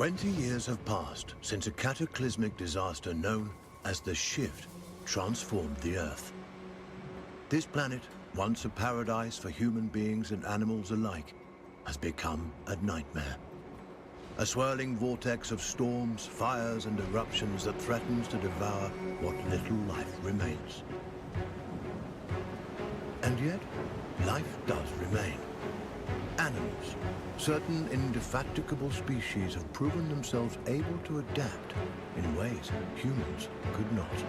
20 years have passed since a cataclysmic disaster known as the Shift transformed the Earth. This planet, once a paradise for human beings and animals alike, has become a nightmare. A swirling vortex of storms, fires, and eruptions that threatens to devour what little life remains. And yet, life does remain. Animals, certain indefatigable species have proven themselves able to adapt in ways humans could not.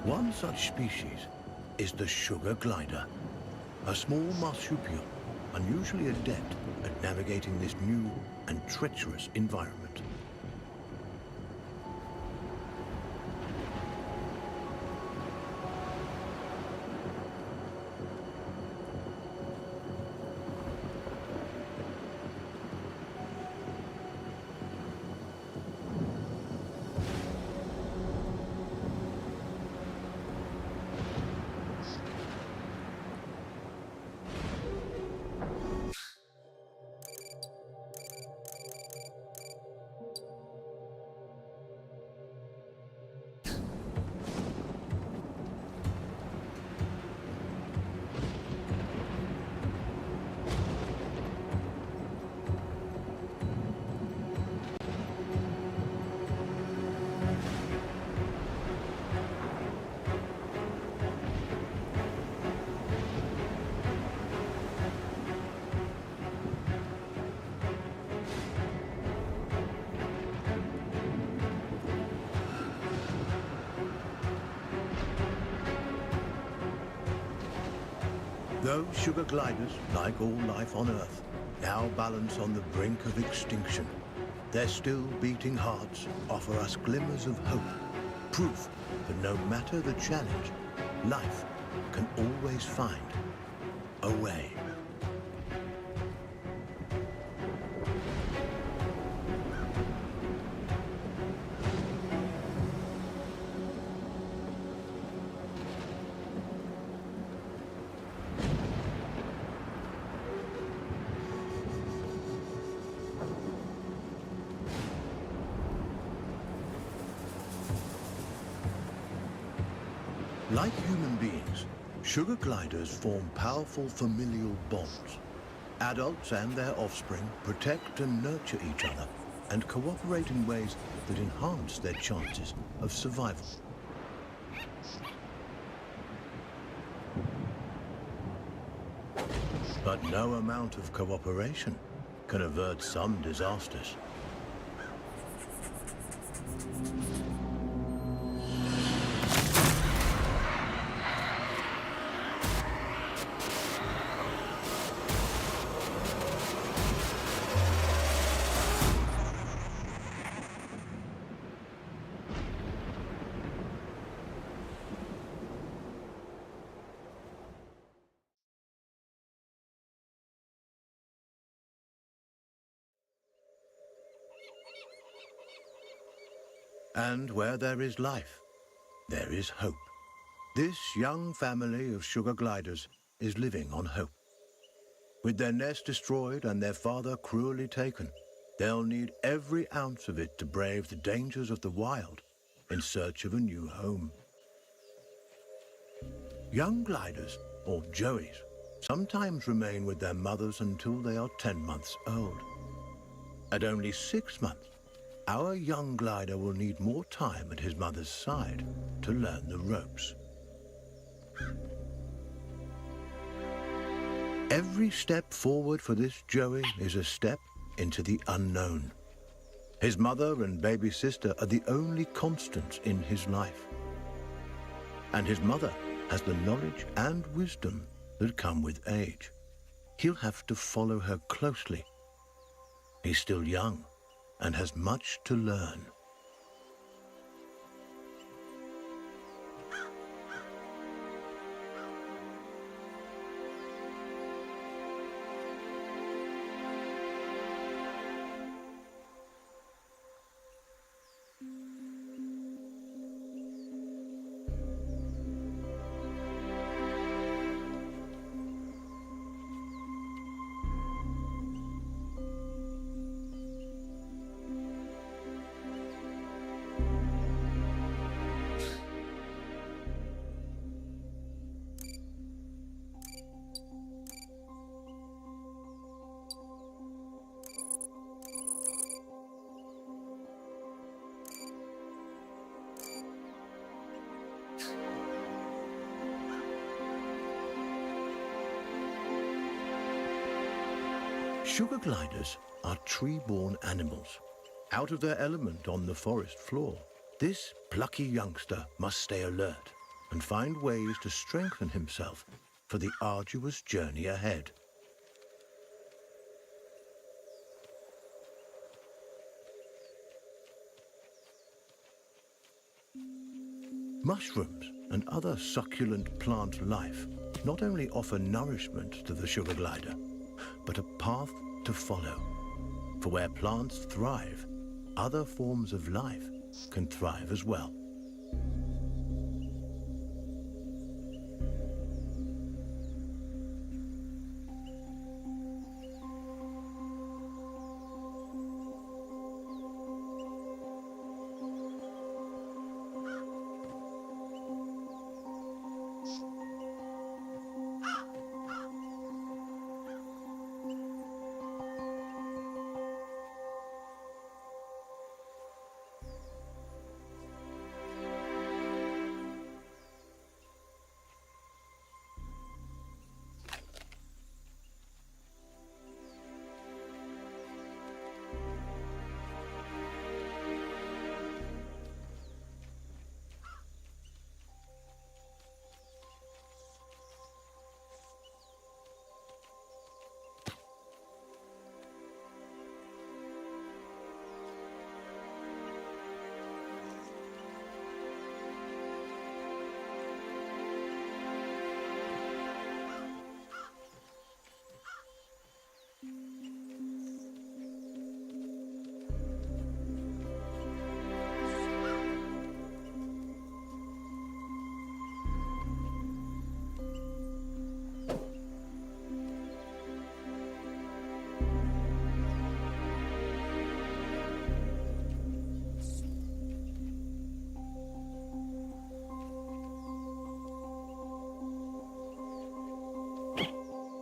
One such species is the sugar glider, a small marsupial unusually adept at navigating this new and treacherous environment. Though sugar gliders, like all life on Earth, now balance on the brink of extinction, their still beating hearts offer us glimmers of hope, proof that no matter the challenge, life can always find a way. Like human beings, sugar gliders form powerful familial bonds. Adults and their offspring protect and nurture each other and cooperate in ways that enhance their chances of survival. But no amount of cooperation can avert some disasters. And where there is life, there is hope. This young family of sugar gliders is living on hope. With their nest destroyed and their father cruelly taken, they'll need every ounce of it to brave the dangers of the wild in search of a new home. Young gliders, or joeys, sometimes remain with their mothers until they are 10 months old. At only 6 months, our young glider will need more time at his mother's side to learn the ropes. Every step forward for this joey is a step into the unknown. His mother and baby sister are the only constants in his life. And his mother has the knowledge and wisdom that come with age. He'll have to follow her closely. He's still young and has much to learn. Sugar gliders are tree-born animals. Out of their element on the forest floor, this plucky youngster must stay alert and find ways to strengthen himself for the arduous journey ahead. Mushrooms and other succulent plant life not only offer nourishment to the sugar glider, but a path to follow. For where plants thrive, other forms of life can thrive as well.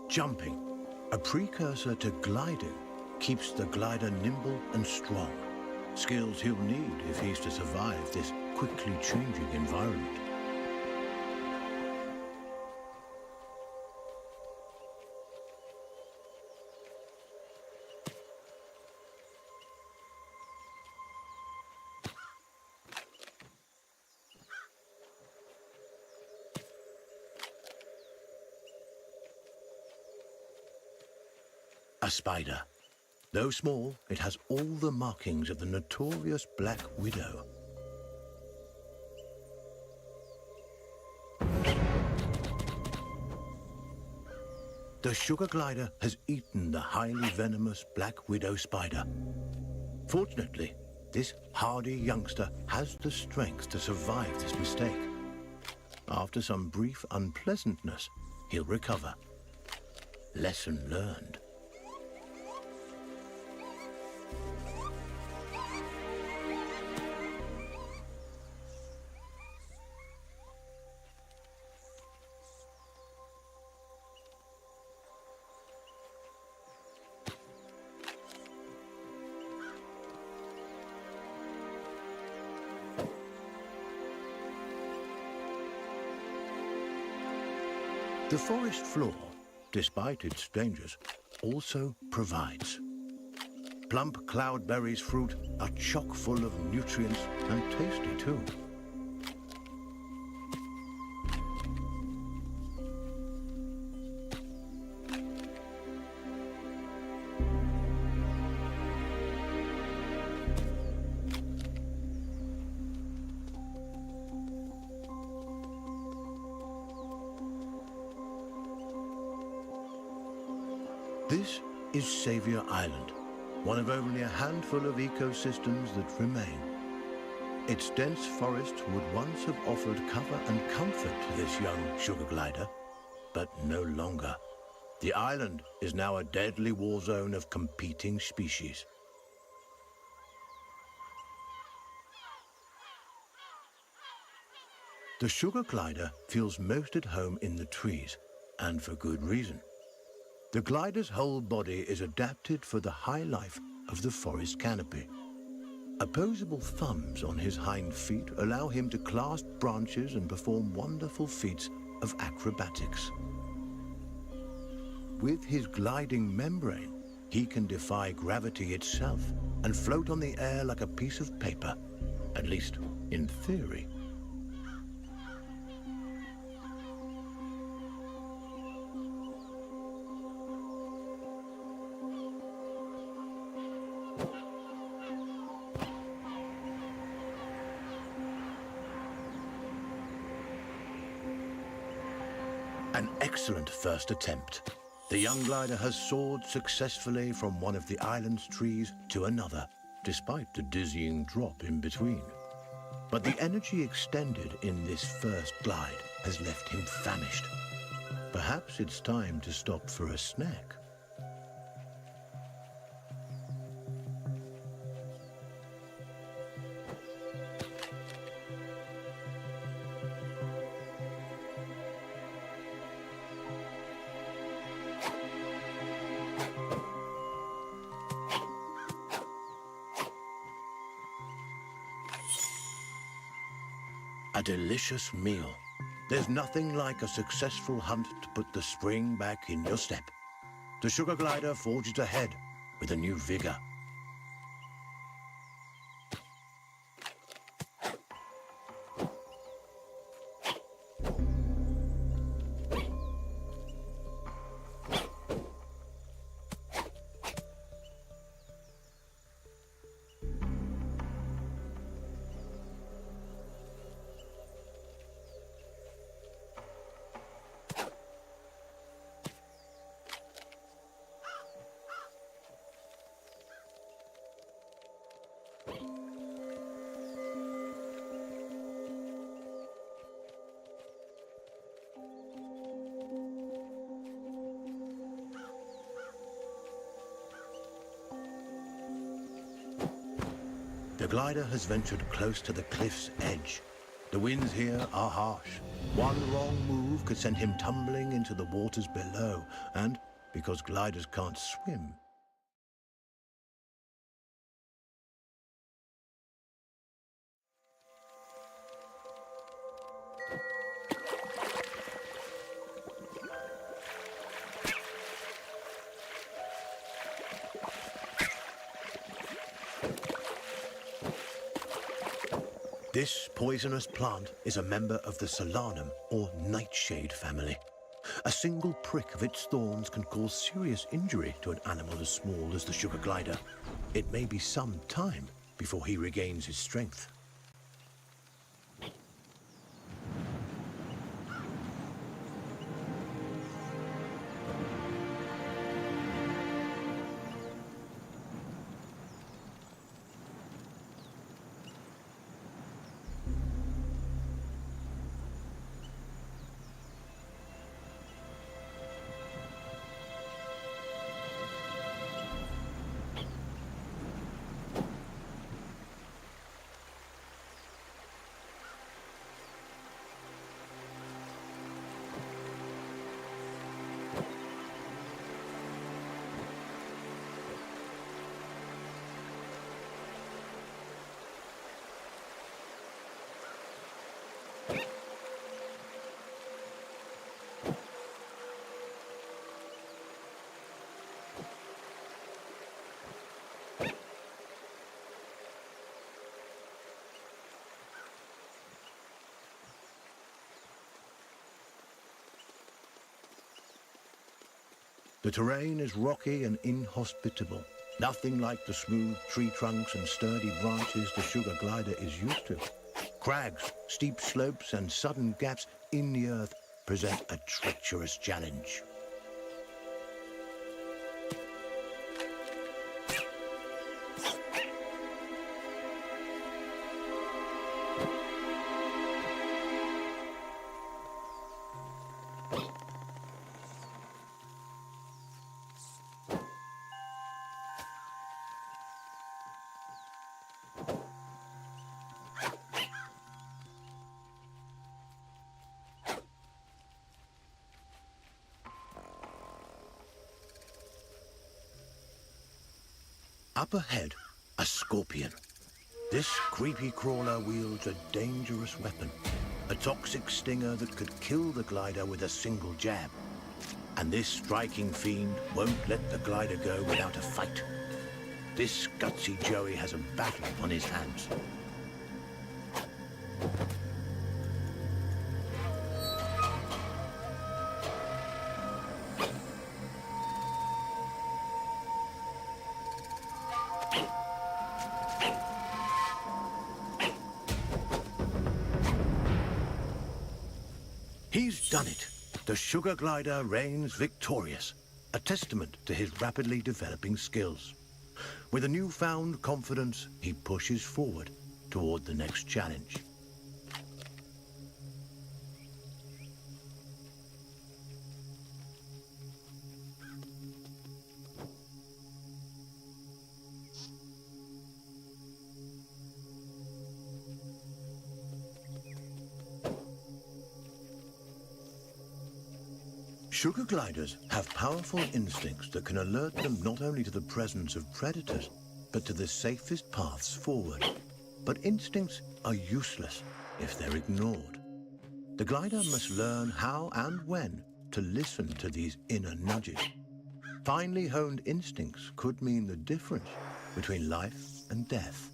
Jumping, A precursor to gliding, keeps the glider nimble and strong. Skills he'll need if he's to survive this quickly changing environment. A spider. Though small, it has all the markings of the notorious Black Widow. The sugar glider has eaten the highly venomous Black Widow spider. Fortunately, this hardy youngster has the strength to survive this mistake. After some brief unpleasantness, he'll recover. Lesson learned. The forest floor, despite its dangers, also provides. Plump cloudberries fruit are chock full of nutrients and tasty too. This is Savior Island, one of only a handful of ecosystems that remain. Its dense forests would once have offered cover and comfort to this young sugar glider, but no longer. The island is now a deadly war zone of competing species. The sugar glider feels most at home in the trees, and for good reason. The glider's whole body is adapted for the high life of the forest canopy. Opposable thumbs on his hind feet allow him to clasp branches and perform wonderful feats of acrobatics. With his gliding membrane, he can defy gravity itself and float on the air like a piece of paper, at least in theory. An excellent first attempt. The young glider has soared successfully from one of the island's trees to another, despite the dizzying drop in between. But the energy expended in this first glide has left him famished. Perhaps it's time to stop for a snack. A delicious meal. There's nothing like a successful hunt to put the spring back in your step. The sugar glider forges ahead with a new vigor. The glider has ventured close to the cliff's edge. The winds here are harsh. One wrong move could send him tumbling into the waters below, and because gliders can't swim. This poisonous plant is a member of the Solanum, or nightshade family. A single prick of its thorns can cause serious injury to an animal as small as the sugar glider. It may be some time before he regains his strength. The terrain is rocky and inhospitable, nothing like the smooth tree trunks and sturdy branches the sugar glider is used to. Crags, steep slopes and sudden gaps in the earth present a treacherous challenge. Up ahead, a scorpion. This creepy crawler wields a dangerous weapon, a toxic stinger that could kill the glider with a single jab. And this striking fiend won't let the glider go without a fight. This gutsy Joey has a battle on his hands. He's done it. The sugar glider reigns victorious, a testament to his rapidly developing skills. With a newfound confidence, he pushes forward toward the next challenge. Sugar gliders have powerful instincts that can alert them not only to the presence of predators, but to the safest paths forward. But instincts are useless if they're ignored. The glider must learn how and when to listen to these inner nudges. Finely honed instincts could mean the difference between life and death.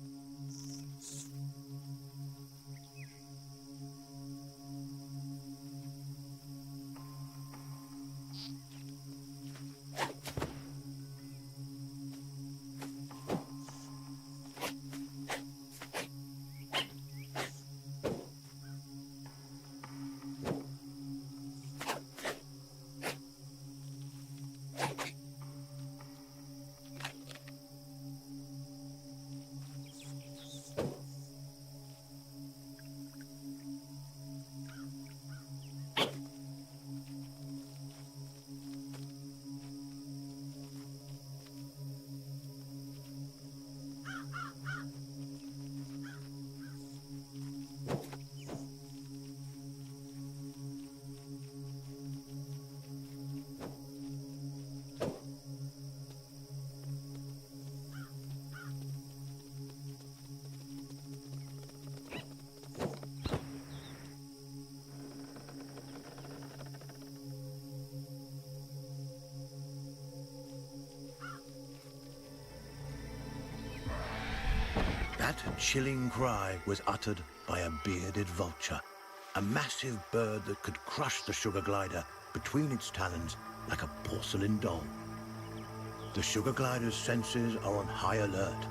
chilling cry was uttered by a bearded vulture, a massive bird that could crush the sugar glider between its talons like a porcelain doll. The sugar glider's senses are on high alert.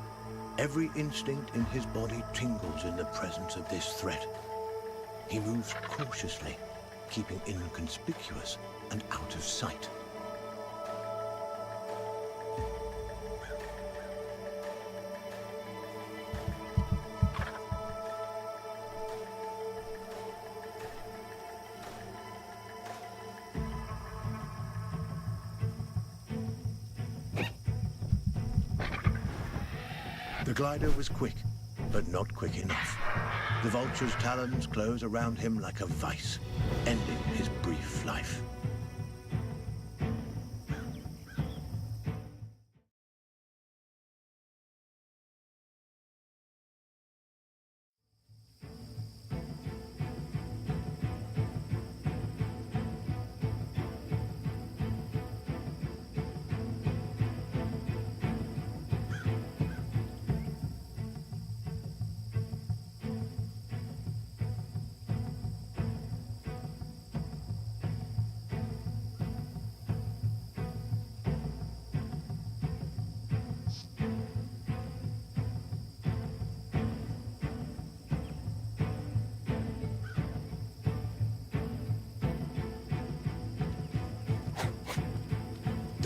Every instinct in his body tingles in the presence of this threat. He moves cautiously, keeping inconspicuous and out of sight. The glider was quick, but not quick enough. The vulture's talons close around him like a vice, ending his brief life.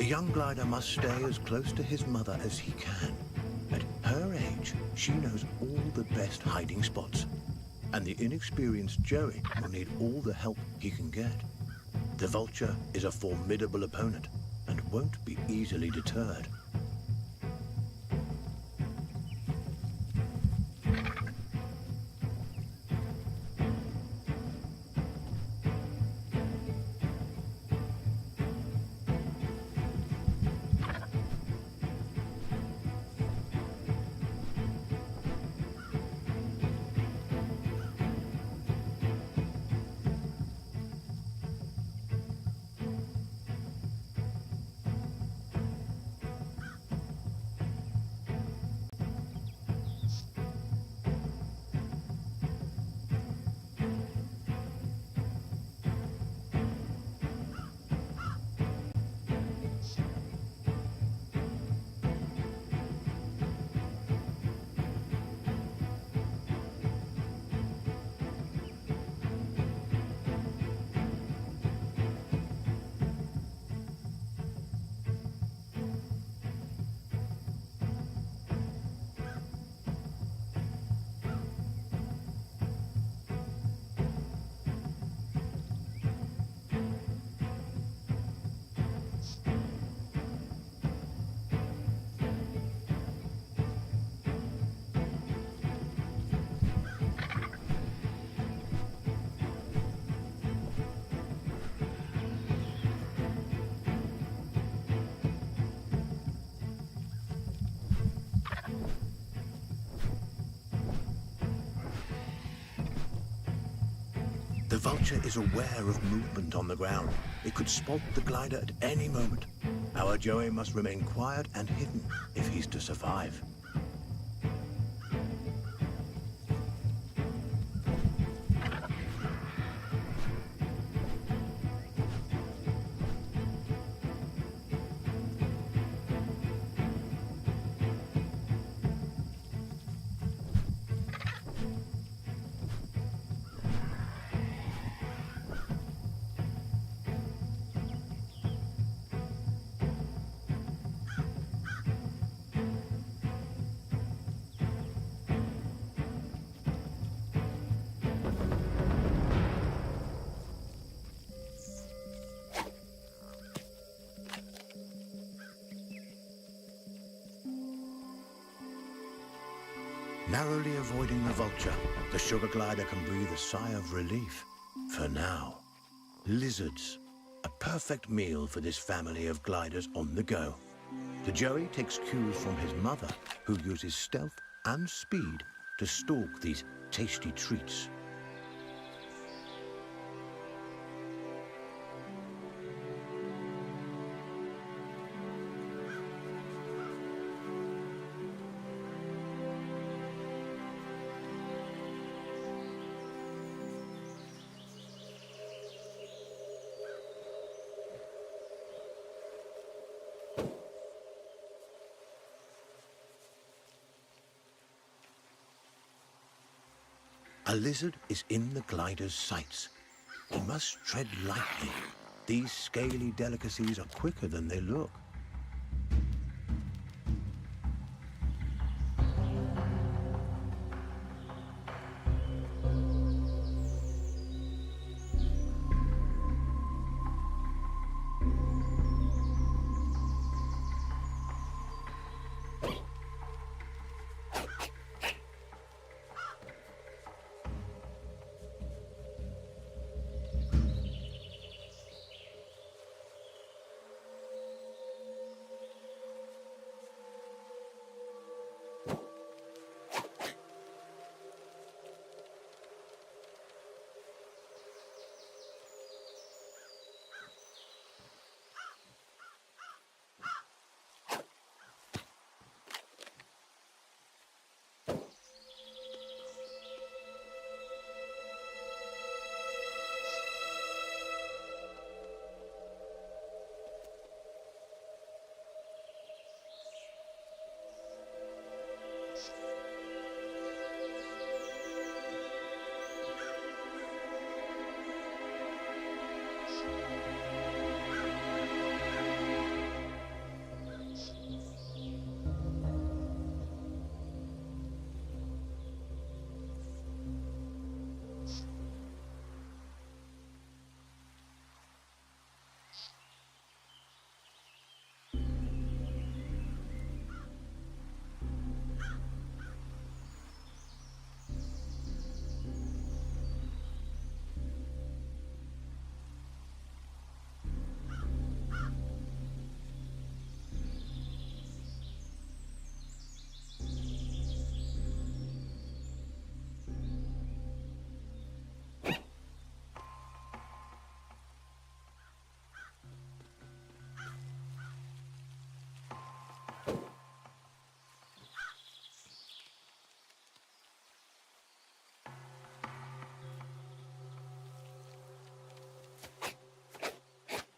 The young glider must stay as close to his mother as he can. At her age, she knows all the best hiding spots. And the inexperienced Joey will need all the help he can get. The vulture is a formidable opponent and won't be easily deterred. The vulture is aware of movement on the ground. It could spot the glider at any moment. Our Joey must remain quiet and hidden if he's to survive. Narrowly avoiding the vulture, the sugar glider can breathe a sigh of relief. For now. Lizards. A perfect meal for this family of gliders on the go. The Joey takes cues from his mother, who uses stealth and speed to stalk these tasty treats. A lizard is in the glider's sights. He must tread lightly. These scaly delicacies are quicker than they look.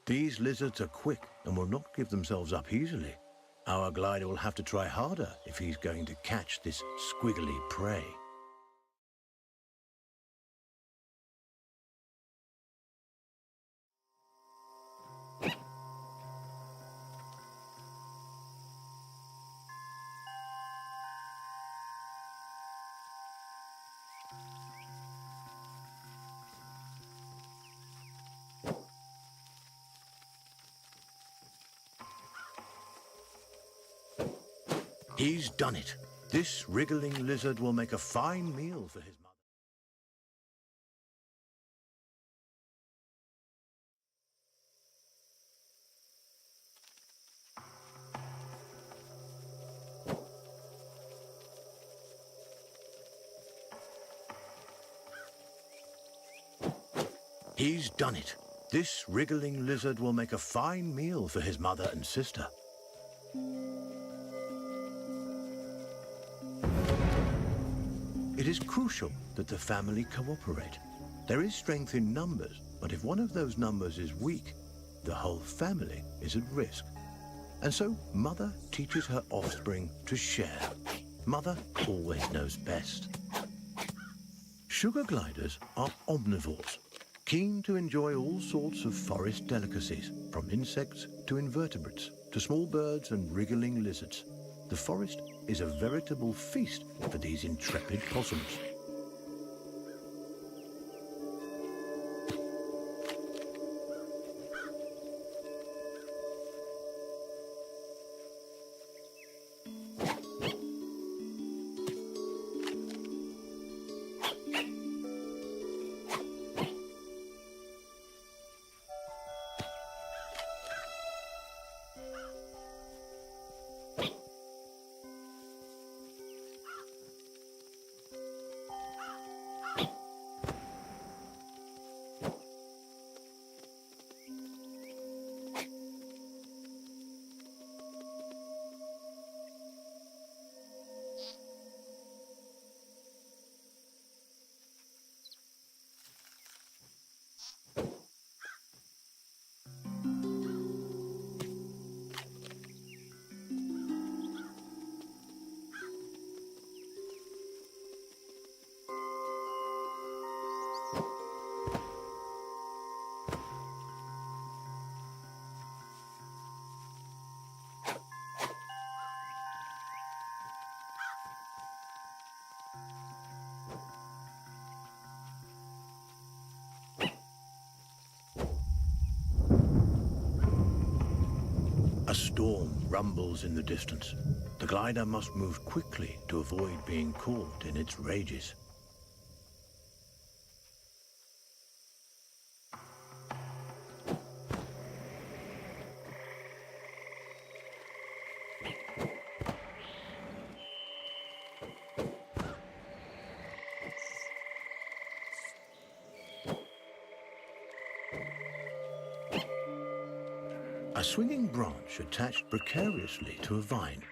These lizards are quick and will not give themselves up easily. Our glider will have to try harder if he's going to catch this squiggly prey. He's done it. This wriggling lizard will make a fine meal for his mother. He's done it. This wriggling lizard will make a fine meal for his mother and sister. It is crucial that the family cooperate. There is strength in numbers, but if one of those numbers is weak, the whole family is at risk. And so Mother teaches her offspring to share. Mother always knows best. Sugar gliders are omnivores, keen to enjoy all sorts of forest delicacies, from insects to invertebrates, to small birds and wriggling lizards. The forest is a veritable feast for these intrepid possums. A storm rumbles in the distance. The glider must move quickly to avoid being caught in its rages. A swinging branch attached precariously to a vine.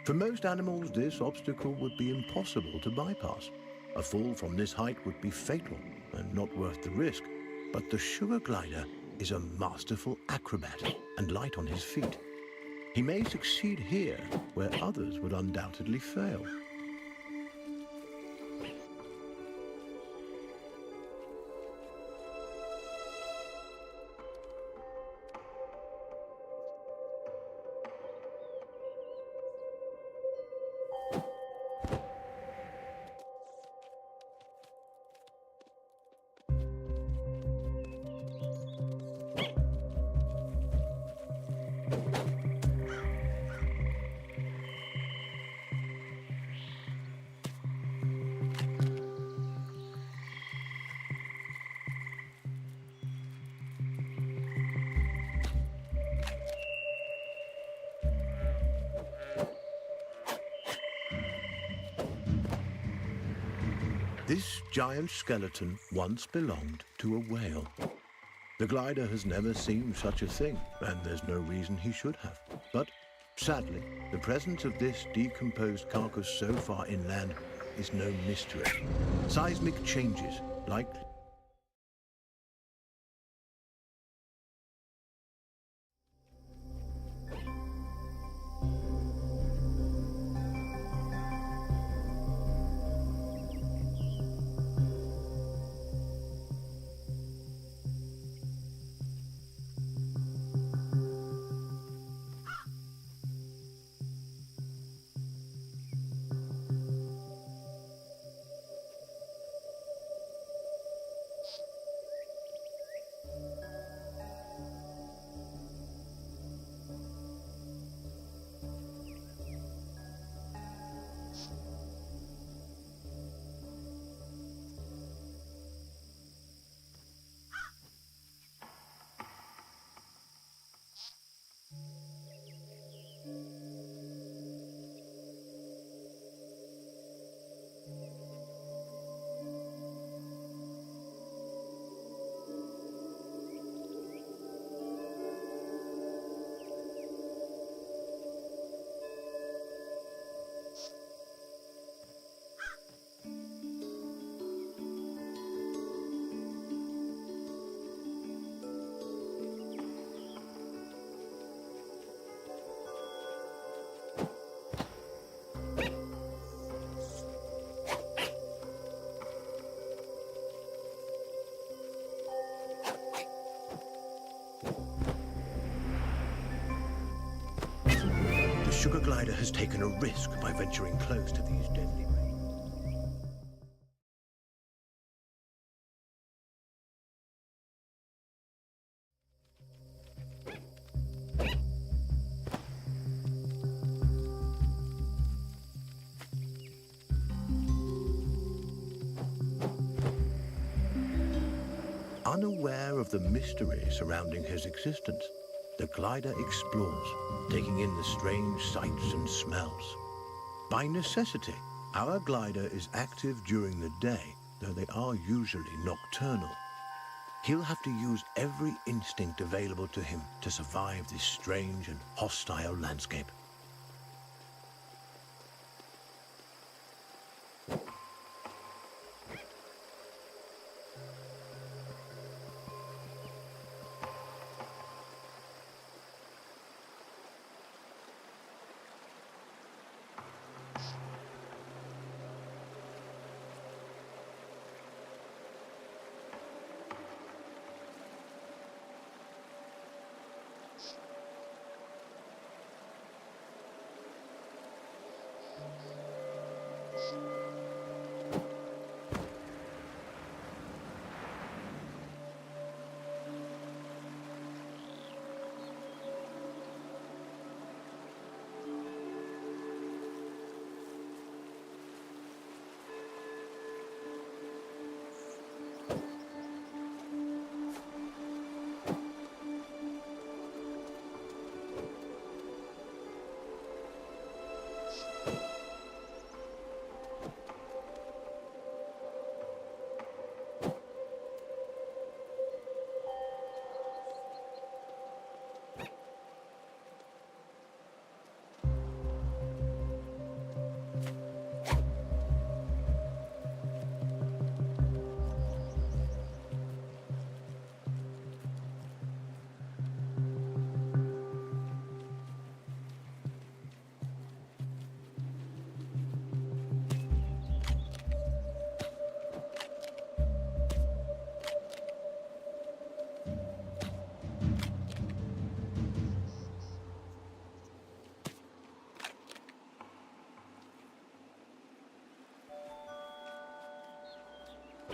For most animals, this obstacle would be impossible to bypass. A fall from this height would be fatal and not worth the risk. But the sugar glider is a masterful acrobat and light on his feet. He may succeed here where others would undoubtedly fail. This giant skeleton once belonged to a whale. The glider has never seen such a thing, and there's no reason he should have. But sadly, the presence of this decomposed carcass so far inland is no mystery. Seismic changes, likely. The sugar glider has taken a risk by venturing close to these deadly rays. Unaware of the mystery surrounding his existence, the glider explores, taking in the strange sights and smells. By necessity, our glider is active during the day, though they are usually nocturnal. He'll have to use every instinct available to him to survive this strange and hostile landscape.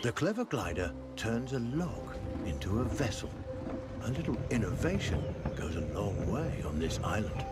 The clever glider turns a log into a vessel. A little innovation goes a long way on this island.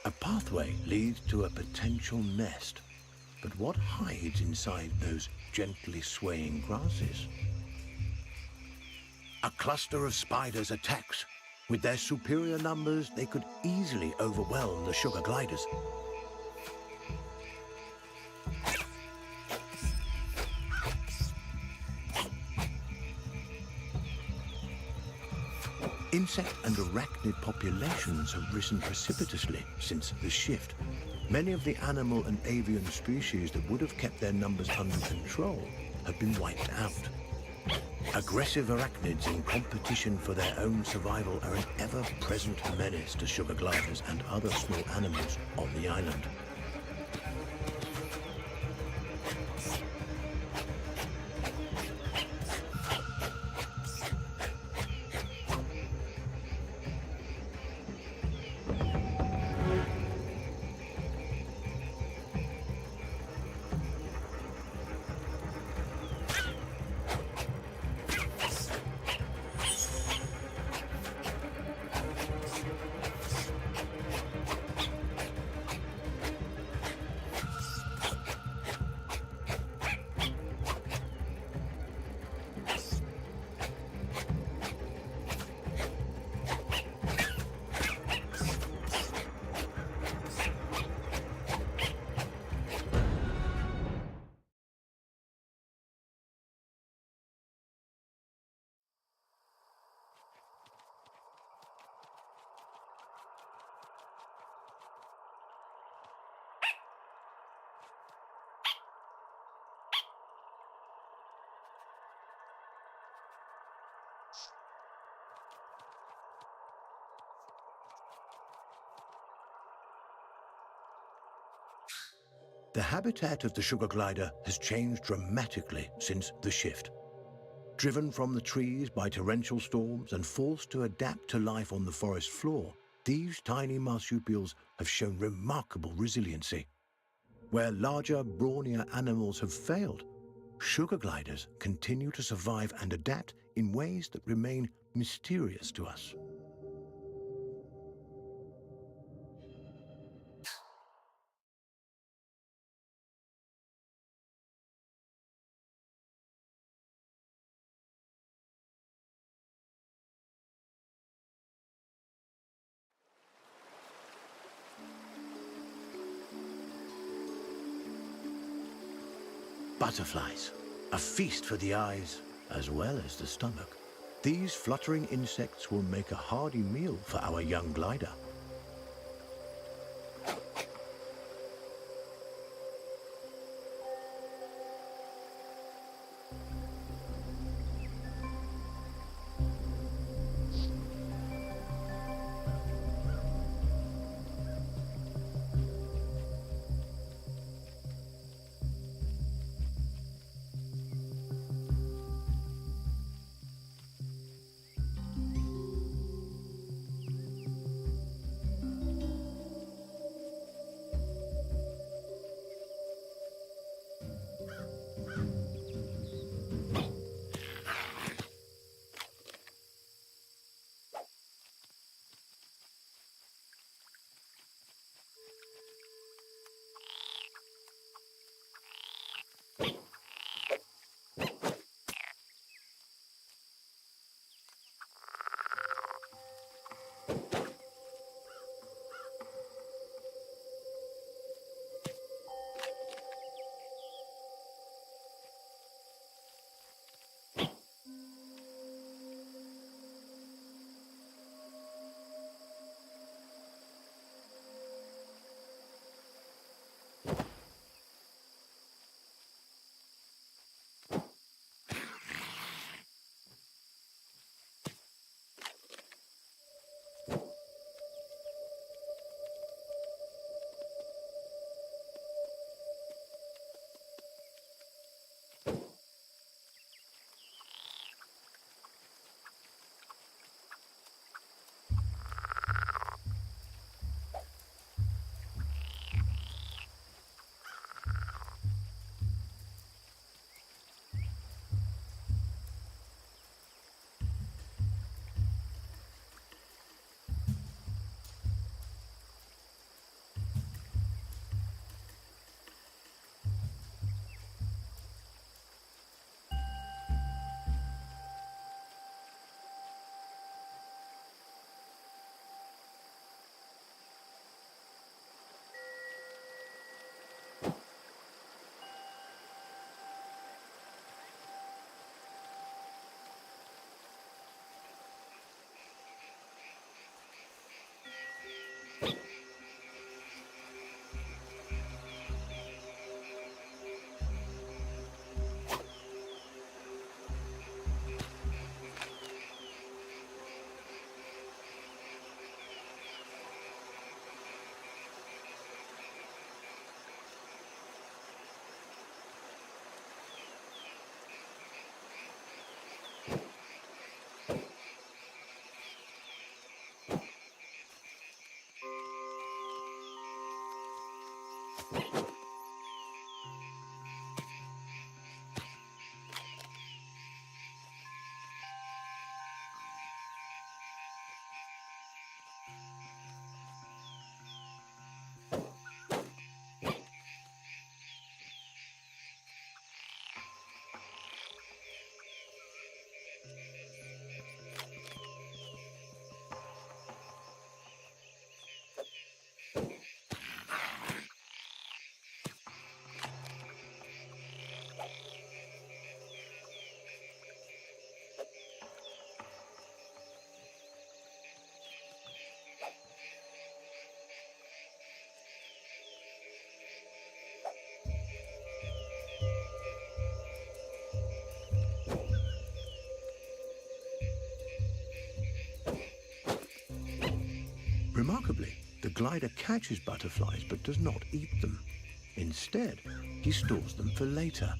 A pathway leads to a potential nest, but what hides inside those gently swaying grasses? A cluster of spiders attacks. With their superior numbers, they could easily overwhelm the sugar gliders. Insect and arachnid populations have risen precipitously since the shift. Many of the animal and avian species that would have kept their numbers under control have been wiped out. Aggressive arachnids in competition for their own survival are an ever-present menace to sugar gliders and other small animals on the island. The habitat of the sugar glider has changed dramatically since the shift. Driven from the trees by torrential storms and forced to adapt to life on the forest floor, these tiny marsupials have shown remarkable resiliency. Where larger, brawnier animals have failed, sugar gliders continue to survive and adapt in ways that remain mysterious to us. Butterflies, a feast for the eyes as well as the stomach. These fluttering insects will make a hearty meal for our young glider. Remarkably, the glider catches butterflies but does not eat them. Instead, he stores them for later.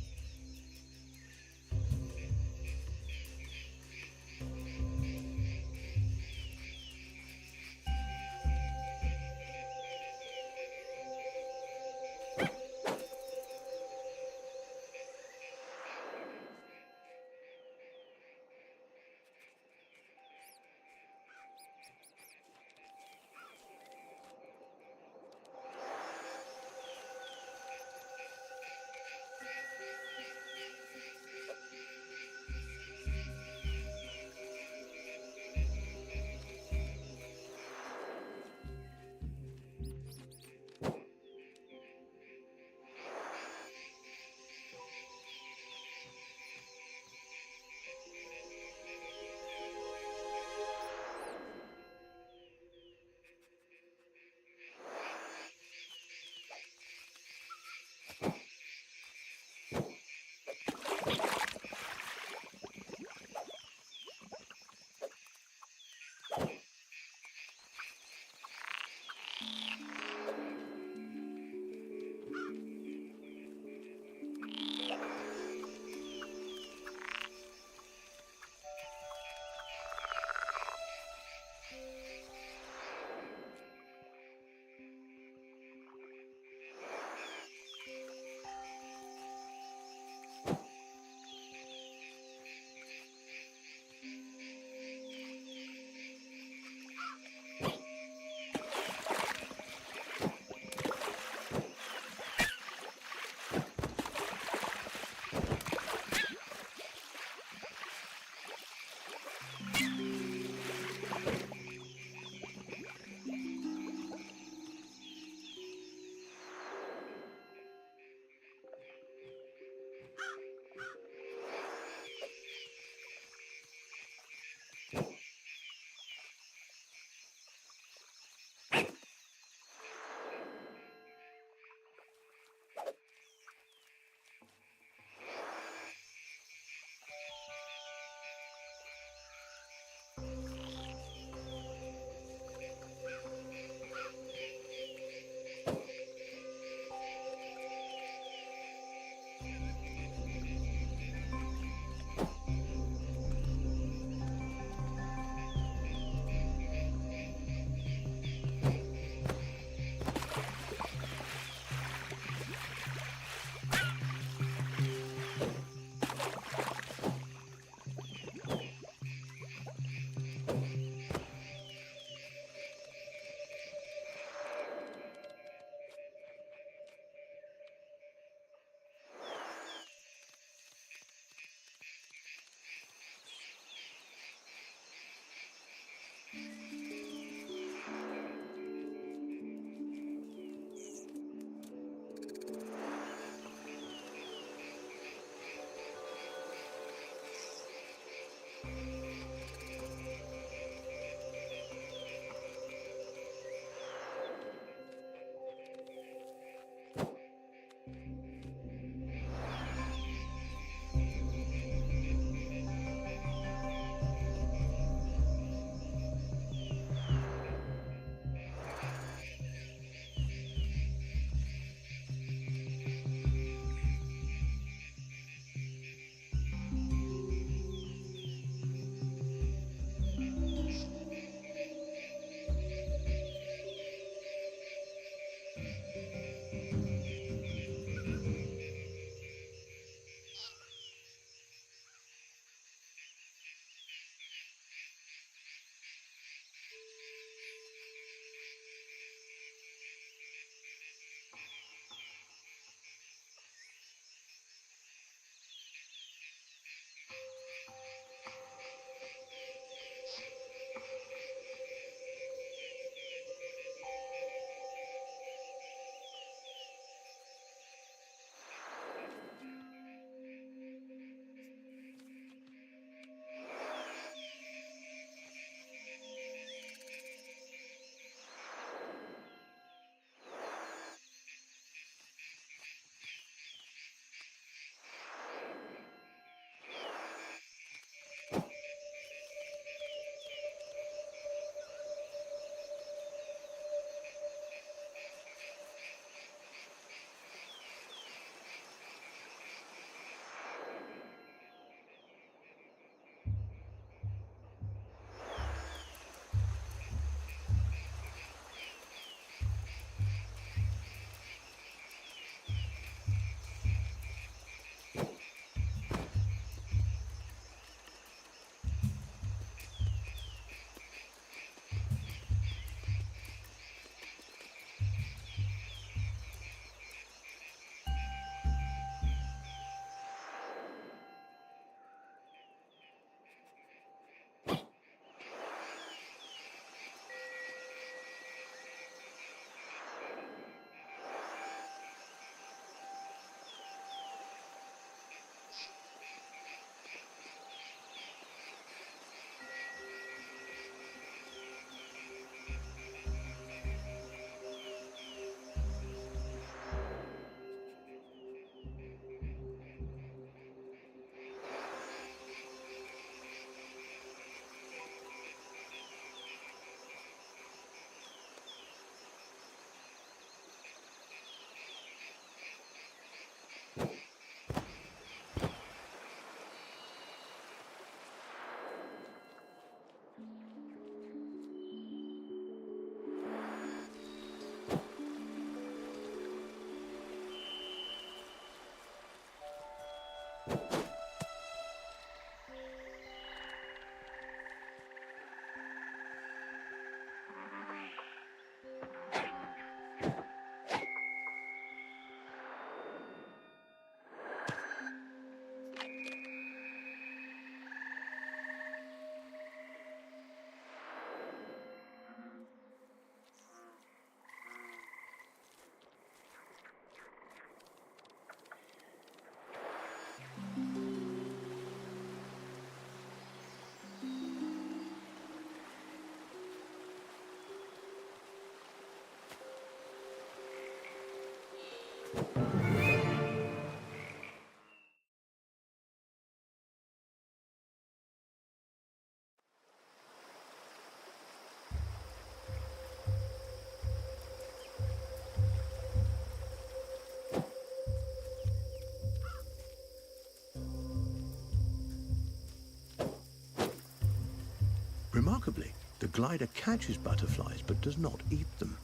Remarkably, the glider catches butterflies but does not eat them.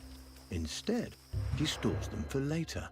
Instead, he stores them for later.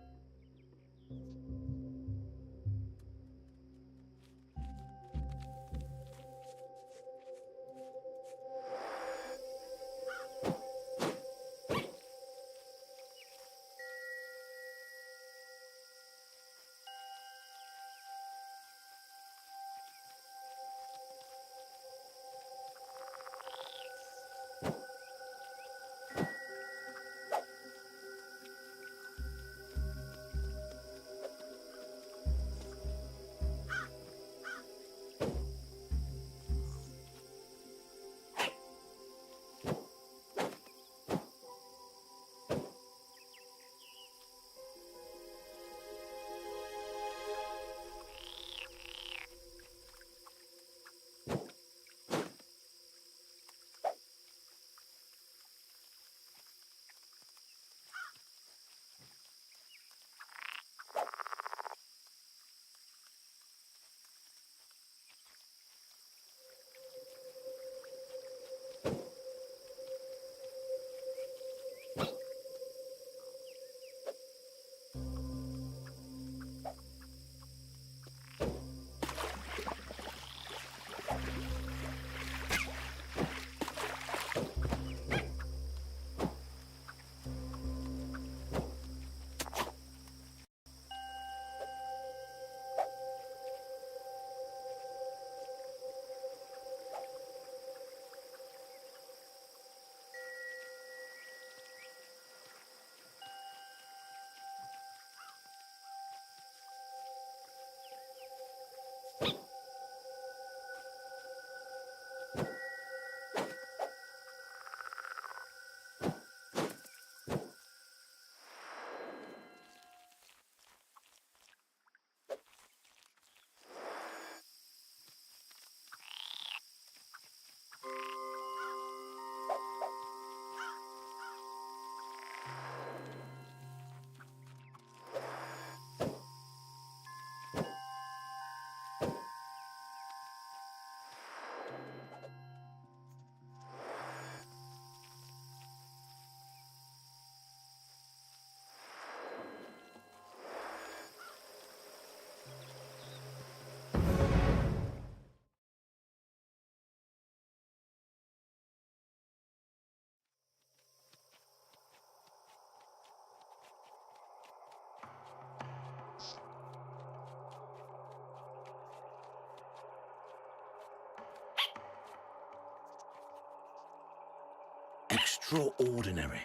Extraordinary.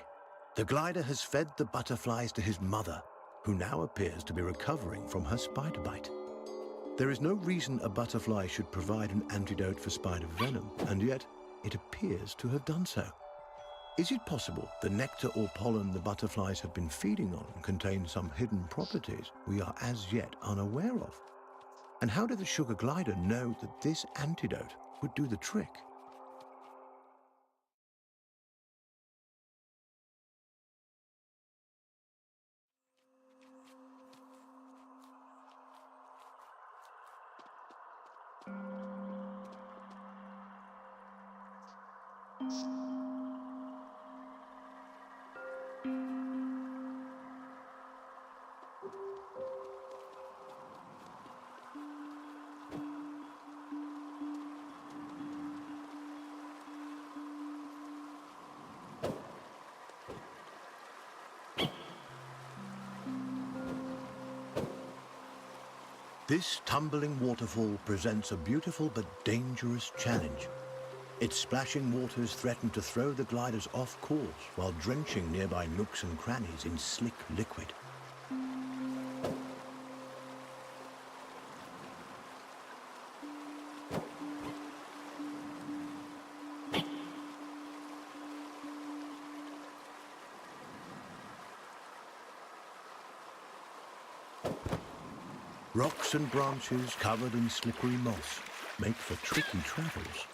The glider has fed the butterflies to his mother, who now appears to be recovering from her spider bite. There is no reason a butterfly should provide an antidote for spider venom, and yet it appears to have done so. Is it possible the nectar or pollen the butterflies have been feeding on contains some hidden properties we are as yet unaware of? And how did the sugar glider know that this antidote would do the trick? This tumbling waterfall presents a beautiful but dangerous challenge. Its splashing waters threaten to throw the gliders off course while drenching nearby nooks and crannies in slick liquid. Rocks and branches covered in slippery moss make for tricky travels.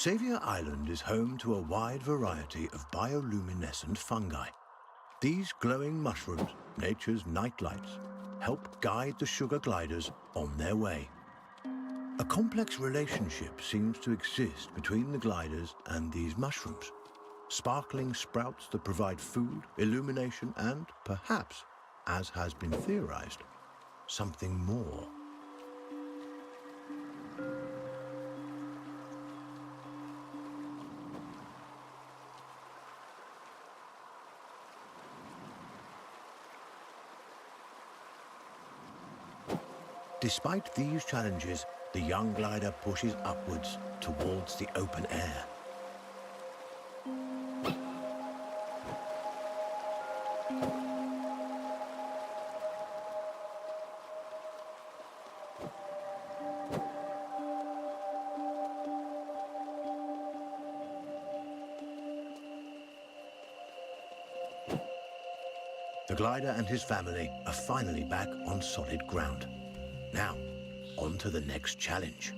Xavier Island is home to a wide variety of bioluminescent fungi. These glowing mushrooms, nature's nightlights, help guide the sugar gliders on their way. A complex relationship seems to exist between the gliders and these mushrooms. Sparkling sprouts that provide food, illumination, and perhaps, as has been theorized, something more. Despite these challenges, the young glider pushes upwards towards the open air. The glider and his family are finally back on solid ground. Now, on to the next challenge.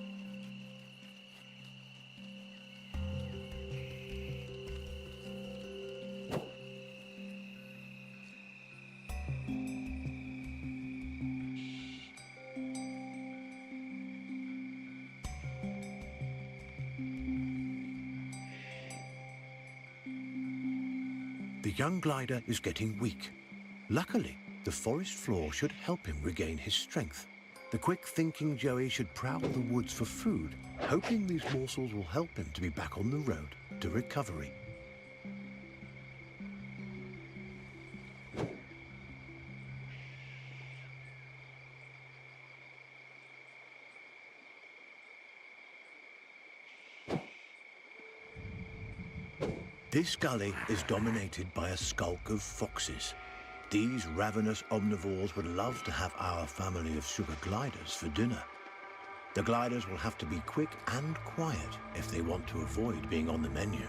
The young glider is getting weak. Luckily, the forest floor should help him regain his strength. The quick-thinking Joey should prowl the woods for food, hoping these morsels will help him to be back on the road to recovery. This gully is dominated by a skulk of foxes. These ravenous omnivores would love to have our family of sugar gliders for dinner. The gliders will have to be quick and quiet if they want to avoid being on the menu.